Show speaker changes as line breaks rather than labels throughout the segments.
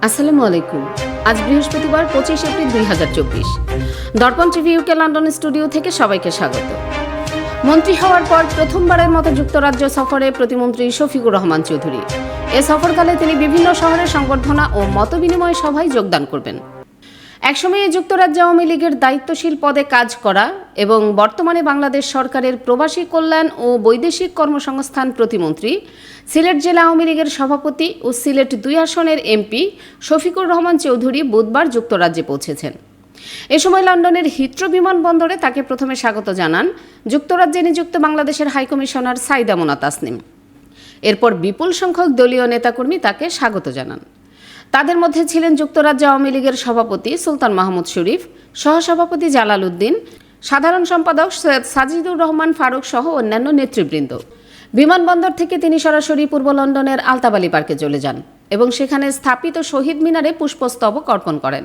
আসসালামু আলাইকুম। আজ বৃহস্পতিবার 25 এপ্রিল 2024। দর্পণ টিভি ইউকে লন্ডন স্টুডিও থেকে সবাইকে স্বাগত। মন্ত্রী হওয়ার পর প্রথমবারের মতো যুক্তরাজ্য সফরে প্রতিমন্ত্রী শফিকুর রহমান চৌধুরী। এ সফরকালে তিনি বিভিন্ন শহরে সংবর্ধনা ও মতবিনিময় সভায় যোগদান করবেন। একসময়ে যুক্তরাজ্য আওয়ামী লীগের দায়িত্বশীল পদে কাজ করা এবং বর্তমানে বাংলাদেশ সরকারের প্রবাসী কল্যাণ ও বৈদেশিক কর্মসংস্থান প্রতিমন্ত্রী, সিলেট জেলা আওয়ামী লীগের সভাপতি ও সিলেট 2 আসনের এমপি শফিকুর রহমান চৌধুরী বুধবার যুক্তরাজ্যে পৌঁছেছেন। এ সময় লন্ডনের হিথ্রো বিমানবন্দরে তাকে প্রথমে স্বাগত জানান যুক্তরাজ্যে নিযুক্ত বাংলাদেশের হাইকমিশনার সাইদা মোনা তাসনিম। এরপর বিপুল সংখ্যক দলীয় নেতাকর্মী তাকে স্বাগত জানান। তাদের মধ্যে ছিলেন যুক্তরাজ্য আওয়ামী লীগের সভাপতি সুলতান মাহমুদ শরীফ, সহসভাপতি জালাল উদ্দিন, সাধারণ সম্পাদক সৈয়দ সাজিদুর রহমান ফারুক সহ অন্যান্য নেতৃবৃন্দ। বিমানবন্দর থেকে তিনি সরাসরি পূর্ব লন্ডনের আলতাবালি পার্কে চলে যান এবং সেখানে স্থাপিত শহীদ মিনারে পুষ্পস্তবক অর্পণ করেন।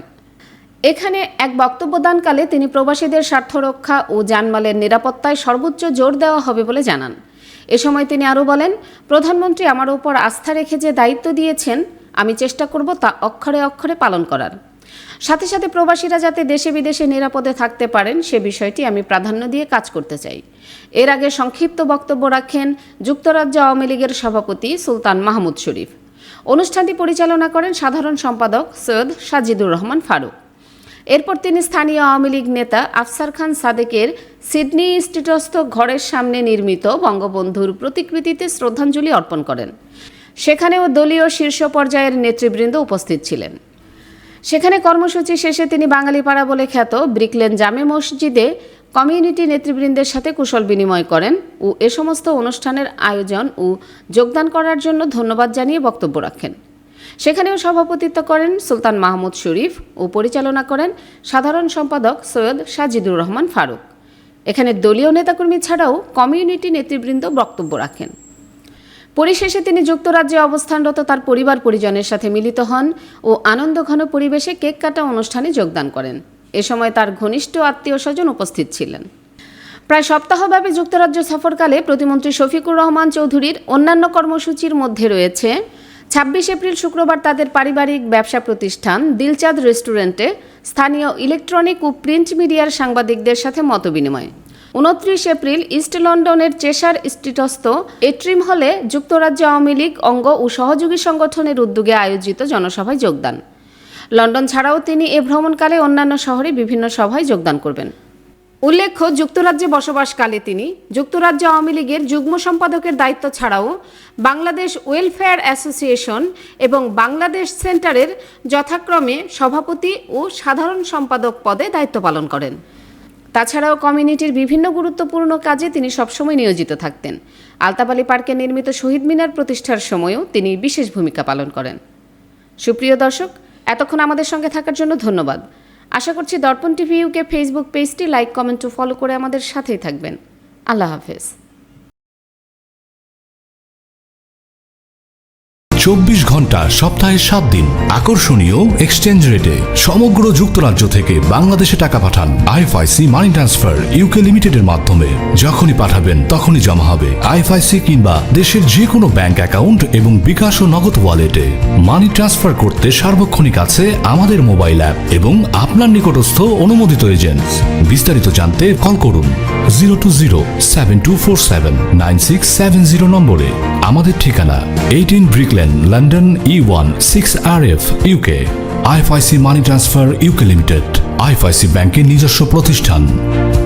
এখানে এক বক্তব্যদানকালে তিনি প্রবাসীদের স্বার্থ রক্ষা ও জানমালের নিরাপত্তায় সর্বোচ্চ জোর দেওয়া হবে বলে জানান। এ সময় তিনি আরও বলেন, প্রধানমন্ত্রী আমার উপর আস্থা রেখে যে দায়িত্ব দিয়েছেন আমি চেষ্টা করব তা অক্ষরে অক্ষরে পালন করার। সাথে সাথে প্রবাসীরা যাতে দেশে বিদেশে নিরাপদে থাকতে পারেন সে বিষয়টি আমি প্রাধান্য দিয়ে কাজ করতে চাই। এর আগে সংক্ষিপ্ত বক্তব্য রাখেন যুক্তরাজ্য আওয়ামী লীগের সভাপতি সুলতান মাহমুদ শরীফ। অনুষ্ঠানটি পরিচালনা করেন সাধারণ সম্পাদক সৈয়দ সাজিদুর রহমান ফারুক। এরপর তিনি স্থানীয় আওয়ামী লীগ নেতা আফসার খান সাদেকের সিডনি স্ট্রিটস্থ ঘরের সামনে নির্মিত বঙ্গবন্ধুর প্রতিকৃতিতে শ্রদ্ধাঞ্জলি অর্পণ করেন। সেখানেও দলীয় শীর্ষ পর্যায়ের নেতৃবৃন্দ উপস্থিত ছিলেন। সেখানে কর্মসূচি শেষে তিনি বাঙালিপাড়া বলে খ্যাত ব্রিকলেন জামে মসজিদে কমিউনিটি নেতৃবৃন্দের সাথে কুশল বিনিময় করেন ও এ সমস্ত অনুষ্ঠানের আয়োজন ও যোগদান করার জন্য ধন্যবাদ জানিয়ে বক্তব্য রাখেন। সেখানেও সভাপতিত্ব করেন সুলতান মাহমুদ শরীফ ও পরিচালনা করেন সাধারণ সম্পাদক সৈয়দ সাজিদুর রহমান ফারুক। এখানে দলীয় নেতাকর্মী ছাড়াও কমিউনিটি নেতৃবৃন্দ বক্তব্য রাখেন। পরিশেষে তিনি যুক্তরাজ্যে অবস্থানরত তার পরিবার পরিজনের সাথে মিলিত হন ও আনন্দঘন পরিবেশে কেক কাটা অনুষ্ঠানে যোগদান করেন। এ সময় তার ঘনিষ্ঠ আত্মীয় স্বজন উপস্থিত ছিলেন। প্রায় সপ্তাহব্যাপী যুক্তরাজ্য সফরকালে প্রতিমন্ত্রী শফিকুর রহমান চৌধুরীর অন্যান্য কর্মসূচির মধ্যে রয়েছে 26 এপ্রিল শুক্রবার তাদের পারিবারিক ব্যবসা প্রতিষ্ঠান দিলচাঁদ রেস্টুরেন্টে স্থানীয় ইলেকট্রনিক ও প্রিন্ট মিডিয়ার সাংবাদিকদের সাথে মতবিনিময়। 29 এপ্রিল ইস্ট লন্ডনের চেশার স্ট্রিটস্থ এট্রিম হলে যুক্তরাজ্য আওয়ামী লীগ অঙ্গ ও সহযোগী সংগঠনের উদ্যোগে আয়োজিত জনসভায় যোগদান। লন্ডন ছাড়াও তিনি এ ভ্রমণকালে অন্যান্য শহরে বিভিন্ন সভায় যোগদান করবেন। উল্লেখ্য, যুক্তরাজ্যে বসবাসকালে তিনি যুক্তরাজ্য আওয়ামী লীগের যুগ্ম সম্পাদকের দায়িত্ব ছাড়াও বাংলাদেশ ওয়েলফেয়ার অ্যাসোসিয়েশন এবং বাংলাদেশ সেন্টারের যথাক্রমে সভাপতি ও সাধারণ সম্পাদক পদে দায়িত্ব পালন করেন। তাছাড়াও কমিউনিটির বিভিন্ন গুরুত্বপূর্ণ কাজে তিনি সবসময় নিয়োজিত থাকতেন। আলতাবালি পার্কে নির্মিত শহীদ মিনার প্রতিষ্ঠার সময়ও তিনি বিশেষ ভূমিকা পালন করেন। সুপ্রিয় দর্শক, এতক্ষণ আমাদের সঙ্গে থাকার জন্য ধন্যবাদ। আশা করছি দর্পণ টিভি ইউকে ফেসবুক পেজটি লাইক, কমেন্ট ও ফলো করে আমাদের সাথেই থাকবেন। আল্লাহ হাফেজ।
24 ঘন্টা সপ্তাহে 7 দিন আকর্ষণীয় এক্সচেঞ্জ রেটে সমগ্র যুক্তরাজ্য থেকে বাংলাদেশে টাকা পাঠান। আইএফআইসি মানি ট্রান্সফার ইউকে লিমিটেডের মাধ্যমে যখনই পাঠাবেন তখনই জমা হবে আইএফআইসি কিংবা দেশের যে কোনো ব্যাংক অ্যাকাউন্ট এবং বিকাশ ও নগদ ওয়ালেটে। মানি ট্রান্সফার করতে সার্বক্ষণিক আছে আমাদের মোবাইল অ্যাপ এবং আপনার নিকটস্থ অনুমোদিত এজেন্ট। বিস্তারিত জানতে কল করুন 020-7247-9670 নম্বরে। আমাদের ঠিকানা 18 Brick Lane London E1 6RF UK। IFIC money transfer UK limited IFIC ব্যাংকের নিজস্ব প্রতিষ্ঠান।